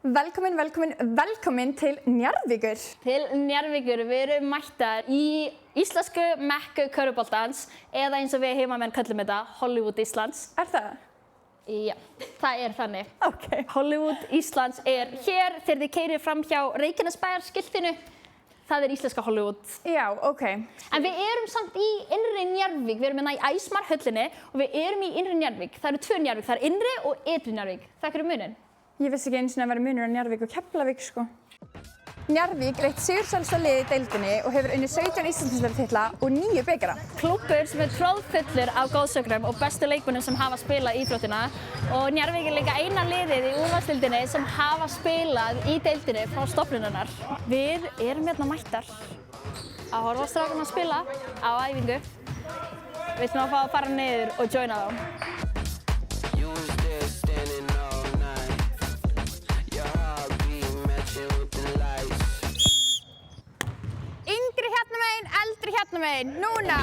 Velkomin til Njarðvíkur. Til Njarðvíkur, við erum mættar í íslensku mekku körfuboltans eða eins og við heimamenn köllum þetta Hollywood Íslands. Það? Já, það þannig. Ok. Hollywood Íslands hér þegar þið keyrið fram hjá Reykjanesbæjarskiltinu. Það íslenska Hollywood. Já, ok. En við erum samt í innri Njarðvík. Við erum hérna í Æsmarhöllinni og við erum í innri Njarðvík. Það eru tvö Njarðvík, það innri og ytri Njarðvík. Þekkirðu muninn? Ég vissi ekki einu sinni að vera munur á Njarðvík og Keflavík, sko. Njarðvík er eitt sigursælsta lið í deildinni og hefur unnið 17 Íslandsmeistaratitla og 9 bikara. Klúbbur sem troðfullur af góðsögnum og bestu leikmönnum sem hafa spilað íþróttina. Og Njarðvík er líka eina liðið í úrvalsdeildinni sem hafa spilað í deildinni frá stofnunarinnar. Við erum hérna mættar að horfa á strákana að spila á æfingu. Við ætlum að fá að fara niður og joina þá. Yngri hérna megin, eldri hérna megin, núna!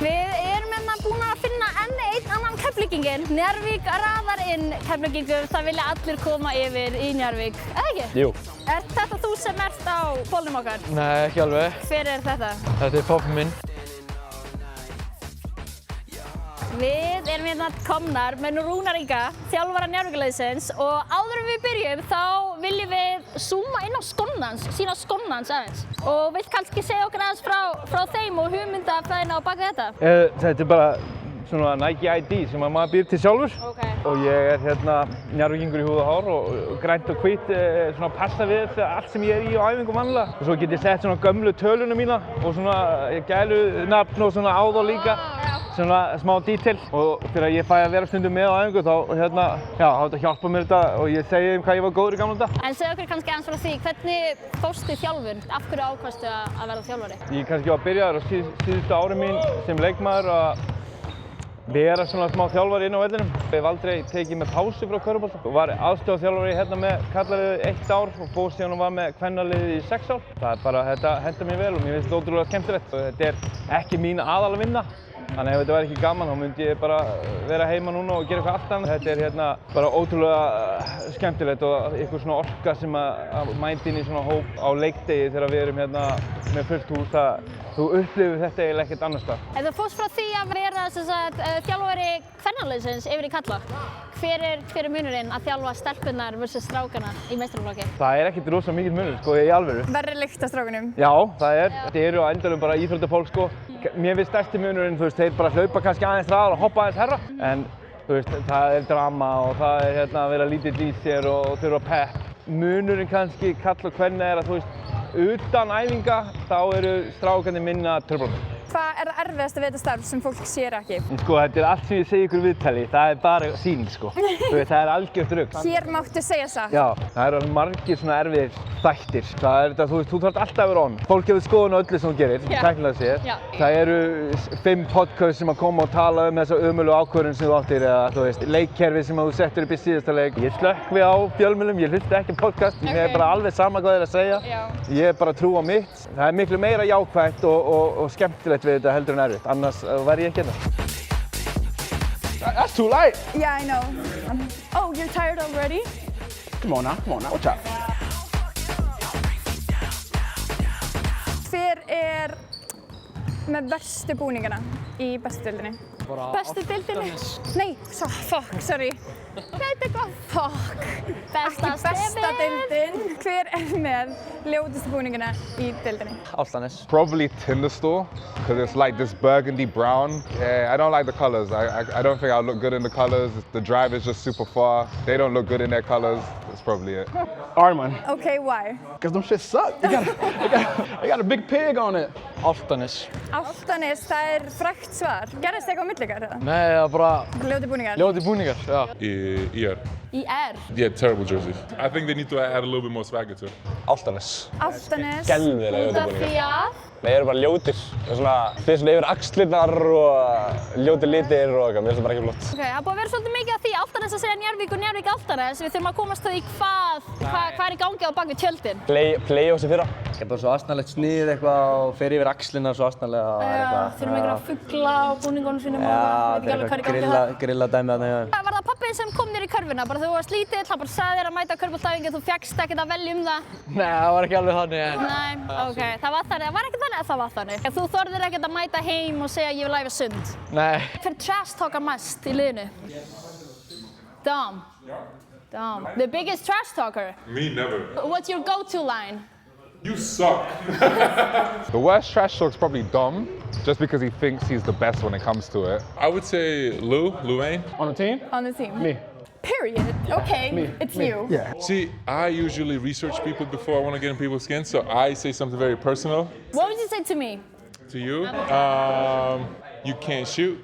Við erum hérna búin að finna enn einn annan Keflvíkinginn. Njarðvík raðar inn Keflvíkingur, það vilja allir koma yfir í Njarðvík, eða ekki? Jú. Er þetta þú sem ert á bólnum okkar? Nei, ekki alveg. Hver er þetta? Þetta pabbi minn. Við erum hérna komnar með Rúnar Inga, þjálfara Njarðvíkurliðsins og áður en við byrjum þá viljum við zooma inn á skónans, sína skónans aðeins. Og vilt kannski segja okkur aðeins frá þeim og hugmyndafræðina á baka þetta? Þetta bara svona Nike ID sem maður býr til sjálfur. Okay. Og ég hérna Njarðvíkingur í húð og hár og grænt og hvítt svona passa við allt sem ég í á æfingu vanlega. Og svo get ég sett svona gömlu töluna mína og svona gælu nafn og svona á þá líka. Svona smá detail og þegar ég fæ að vera stundum með á æfingu þá þetta hjálpa mér þetta og ég segi þeim hvað ég var góður í gamla daga. En segðu okkur kannski aðeins frá því, hvernig fórstu þjálfun? Af hverju ákvaðstu að verða þjálfari? Ég kannski var byrjaður á síðustu ári mín sem leikmaður að vera svona smá þjálfari inn á vellinum. Ég hef aldrei tekið með pásu frá körfubolta og var aðstoðarþjálfari hérna með karlaliðið 1 ár og fór síðan og var með kvennaliðið í 6 ár. Það er bara, þetta hentar mér vel og mér finnst þetta ótrúlega skemmtilegt. Þetta er ekki mín aðalvinna. Þannig ef þetta væri ekki gaman þá myndi ég bara vera heima núna og gera eitthvað allt annað. Þetta er hérna bara ótrúlega skemmtilegt og eitthvað svona orka sem að mæta inn í svona hóp á leikdegi þegar við erum hérna með fullt hús að þú upplifir þetta eiginlega ekkert annars staðar. Ef þú fórst frá því að vera þjálfari kvennaliðsins yfir í karla, hver er munurinn að þjálfa stelpunnar versus strákana í meistaraflokki? Það er ekkert rosa mikill munur sko í alvöru. Verri lykt á strákunum? Já, það er. Þetta eru á endanum bara íþróttafólk sko. Mér finnst stærsti munurinn, þú veist, þeir bara hlaupa kannski aðeins hraðar og hoppa aðeins herra. En þú veist, það er drama og það er hérna að vera lítill í sér og þurfa pepp. Munurinn kannski karl og kvenna er að þú veist, utan æfinga þá eru strákarnir minna truflanir. Hvað er það erfiðasta við þetta starf sem fólk sér ekki? Sko, þetta er allt sem ég segi ykkur í viðtali, það er bara sýning sko. Þú veist, það er algjört rugl. Hér máttu segja satt. Já, það eru alveg margir svona erfiðir þættir. Það er þetta, þú veist, þú þarf alltaf að vera on. Fólk hefur skoðun á öllu sem þú gerir, tæknilega séð. Það eru 5 podcast sem að koma og tala um þessa ömurlegu ákvörðun sem þú áttir eða, þú veist, leikkerfi sem þú settur upp í síðasta leik. Ég slökkvi á fjölmiðlum, ég hlusta ekki podcast, mér er bara alveg sama hvað þeir að segja. Ég er bara að trúa á mitt. Það er miklu meira jákvætt og skemmtilegt við þetta heldur en erfitt, annars væri ég ekki hérna. That's too light. Yeah, I know. Oh, you're tired already? Come on now, watch out. Hver er með verstu búningana í bestu deildinni? Bestu deildinni? Nei, sorry. Þetta er gott. Ekki besta deildin. Hver er með ljótustu búningana í deildinni? Álftanes. Probably Tinderstore, because it's like this burgundy brown. I don't like the colors. I don't think I'll look good in the colors. The drive is just super far. They don't look good in their colors. That's probably it. Arman. Okay, why? Because them shit suck. They got a big pig on it. Álftanes. Álftanes, það er frægt svar. Gerðist eitthvað á milli ykkar? Nei, það er bara Ljóti búningar? ljóti búningar, já. ER. ER? Yeah, terrible jerseys. I think they need to add a little bit more swagger to it. Álftanes. Álftanes. Skelfilega Út ljótir af því búningar. að? Nei, þeir eru bara ljótir. Það er svona, fyrir svona yfir axlirnar og ljótir litir og eitthvað. Mér finnst það bara ekki flott. Ok, það er búið að vera svolítið mikið af því Álftanes að segja Njarðvík og Njarðvík Álftanes. Við þurfum að komast að því hvað er í gangi á bak við tjöldin. Play-offs í fyrra. Það er bara svo astnalegt snið eitthvað og fer yfir axlina svo astnalega eitthvað. Þurfum einhverja fugla á búningunum sínum og Já, veit ekki alveg hvað er í gangi það. grilla dæmi þarna, já. Var það pabbi pappin sem kom þér í körfuna? Bara þú varst lítill, hann bara sagði þér að mæta á körfuboltaæfingu, þú fékkst ekkert að velja það? Nei, það var ekki alveg þannig. Nei, ok, það var þannig. Það var ekki þannig að það var þannig. Þú þorðir ekkert að mæta heim og segja ég vil æfa sund? Nei. Hver trash talkar mest í liðinu? Dom. Dom. The biggest trash talker? Me, never. What's your go-to line? You suck. The worst trash talk's probably Dom, just because he thinks he's the best when it comes to it. I would say Lou Wayne. On the team? On the team. Me. Period. Okay, Me. it's Me. you. Yeah. See, I usually research people before I want to get in people's skin, so I say something very personal What would you say to me? to you. You can't shoot.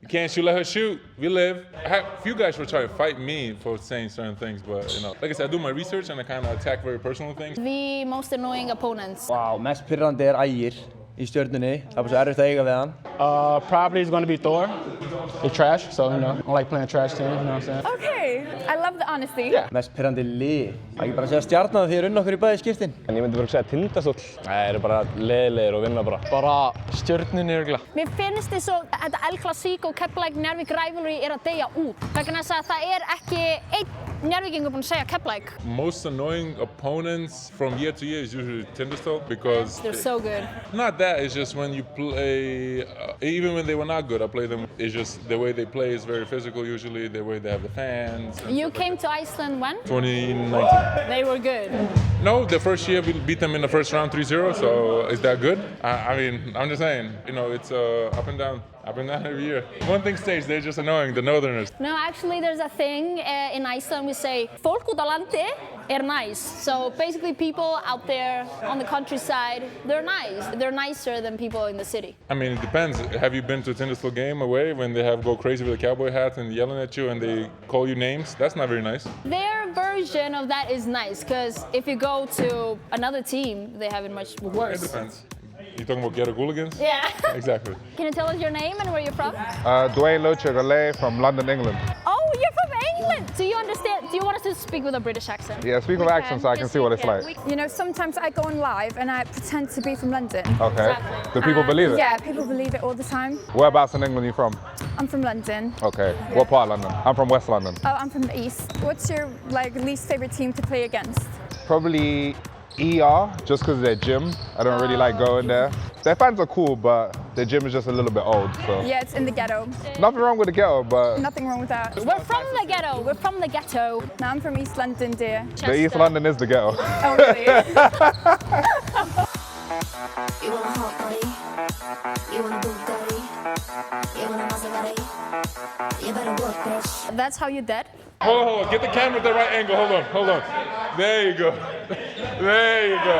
You can't shoot, let her shoot. We live. A few guys will try to fight me for saying certain things, but you know, like I said, I do my research and I kind of attack very personal things. The most annoying opponents? Vá, mest pirrandi Ægir í Stjörnunni. Það var svo erfitt að eiga við hann. Probably is going to be Thor. He's trash, so you know, I like playing trash teams, you know what I'm saying? Okay, I love the honesty. Yeah. Mest pirrandi lið. Það ekki bara að segja Stjarnan því þið unnu okkur í bæði skiptin. En ég myndi bara segja Tindastóll. Nei, þeir eru bara leiðilegir og vinna bara. Bara Stjörnunni örugglega. Mér finnst þess að þetta El Clasico Keflavík Njarðvík rivalry að deyja út. Vegna þess að það ekki einn Njarðvíkingur búinn að segja Keflavík. Most annoying opponents from year to year is usually Tindastóll because They're so good. not that, it's just when you play, even when they were not good, I play them, it's just the way they play is very physical usually, the way they have the fans. You came to Iceland when? 2019. They were good. No, the first year we beat them in the first round 3-0, so is that good? I mean, I'm just saying, you know, it's up and down every year. One thing stays, they're just annoying, the Northerners. No, actually there's a thing in Iceland we say fólk út á landi nice. So basically people out there on the countryside, they're nice. They're nicer than people in the city. I mean, it depends. Have you been to a Tindastóll game away when they go crazy with the cowboy hats and yelling at you and they call you names? That's not very nice. Their version of that is nice, because if you go to another team, they have it much worse. It depends. You talking about Ghetto Gooligans? Yeah. Exactly. Can you tell us your name and where you're from? Dwayne Loche from London, England. Oh, you're from England! Do you understand? Do you want us to speak with a British accent? Yeah, speak with accent so I can see what it's like. You know, sometimes I go on live and I pretend to be from London. Okay. Do people believe it? Yeah, people believe it all the time. Whereabouts in England are you from? I'm from London. Okay. What part of London? I'm from West London. Oh, I'm from the East. What's your least favorite team to play against? Probably ER, just because of their gym. I don't really like going there. Their fans are cool, but their gym is just a little bit old, so. Yeah, it's in the ghetto. Nothing wrong with the ghetto, but Nothing wrong with that. We're from the ghetto. We're from the ghetto. No, I'm from East London, dear. the East London is the ghetto. Oh, really? You want a hot body? You want a Bugatti? You want a Maserati? You better work, bitch. That's how you dead? Hold on. Get the camera at the right angle. Hold on. There you go. There you go.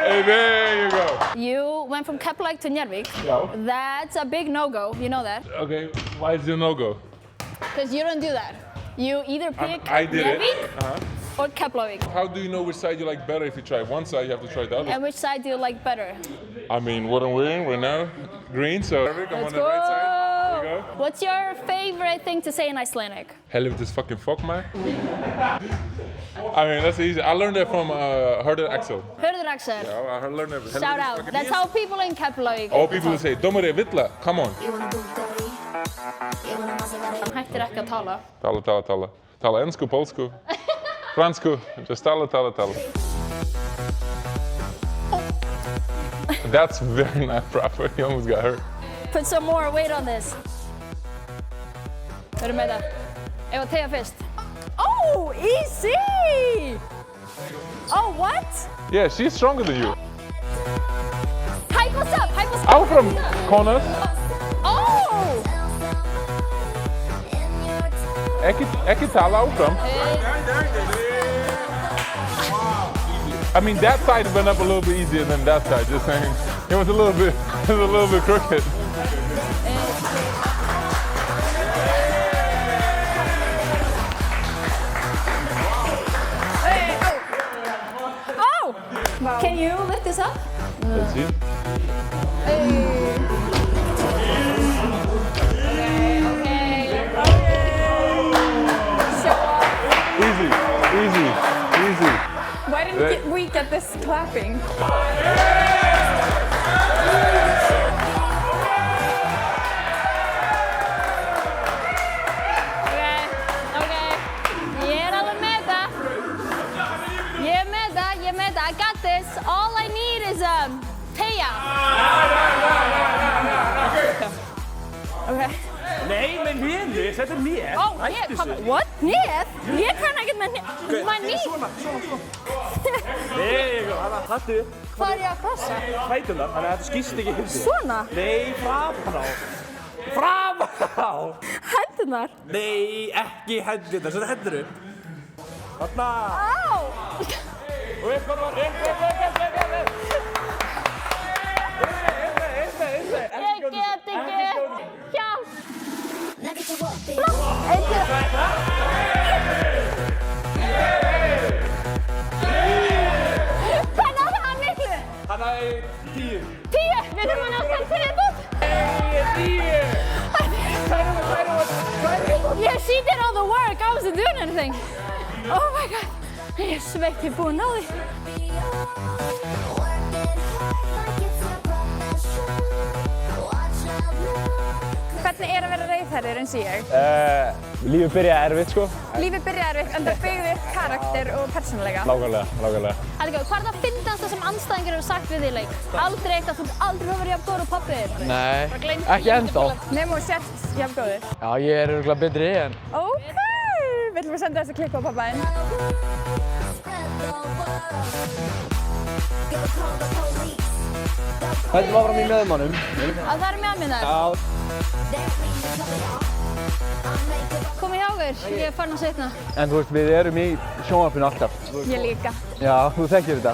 Hey, there you go. You went from Keflavík to Njarðvík. No. That's a big no-go. You know that? Okay, why is it a no-go? Because you don't do that. You either pick I did it. Njarðvík or Keflavík. How do you know which side you like better if you try one side, you have to try the other? And which side do you like better? I mean, what I'm wearing right now, green, so I'm on Let's the right side. There you go. What's your favorite thing to say in Icelandic? Helvitis fucking fuck man. I mean, that's easy. I learned that from Hörður Axel. Hörður Axel. I learned that. Shout Helvitis out. fucking That's yes. how people in Keflavík. All people will say, Dómari Villa, come on. You want a Bugatti? You want a Maserati? Hann hættir ekki að tala. Tala. Tala ensku, polsku, fransku, just tala. That's very not proper. He almost got hurt. Put some more weight on this. Við erum með það. Ef að tegja fyrst. Oh, easy! Oh, what? Yeah, she's stronger than you. Hype us up, hype us up. I'm from Connors. Oh! Ekki tala áfram. I mean, that side went up a little bit easier than that side, just saying. It was a little bit crooked. Oh! Can you lift this up? Let's see. Easy. Why didn't we get this clapping? Okay. this. All I need is teygja. Okay. Nei, með hnénu, þetta er hnét. Ó, what? Hnét? Ég kann ekkert með hnét. Svona. Nei, hattu. Hvað er ég að krossa? Fætunar, þannig að þetta skýst ekki hindi. Svona? Nei, framan á. Framan á! Hendurnar? Nei, ekki hendurnar, þetta hendur upp. Þarna. Á! Og upp. Ég get ekki. Hjálp. Hvað náði hann miklu? Hann hafði 10. 10? Við þurfum að ná samt 10 bútt. 10. She did all the work. I wasn't doing anything. Oh my god. Ég er sveitt, ég er búin að ná því. Hvernig er að vera reiðherrir eins og ég? Lífið byrjaði erfitt, sko. Lífið byrjaði erfitt en það byggði upp karakter og persónuleika. Nákvæmlega. Helga, hvað er það fyndnasta sem andstæðingur hefur sagt við því í leik? Aldrei eitt að þú aldrei hefur verið jafn góður á pabbi þér? Nei, ekki ennþá. Nefnum og sért jafn góður. Já, ég er örugglega betri en... Ok, viljum við senda þessa klippu á pappaðinn? Höldum áfram í meðmannum. Það eru með mér þar? Já. Komið hjá okkur, ég er farin að svitna. En þú veist, við erum í sjónvarpinu alltaf. Ég líka. Já, þú þekkir þetta.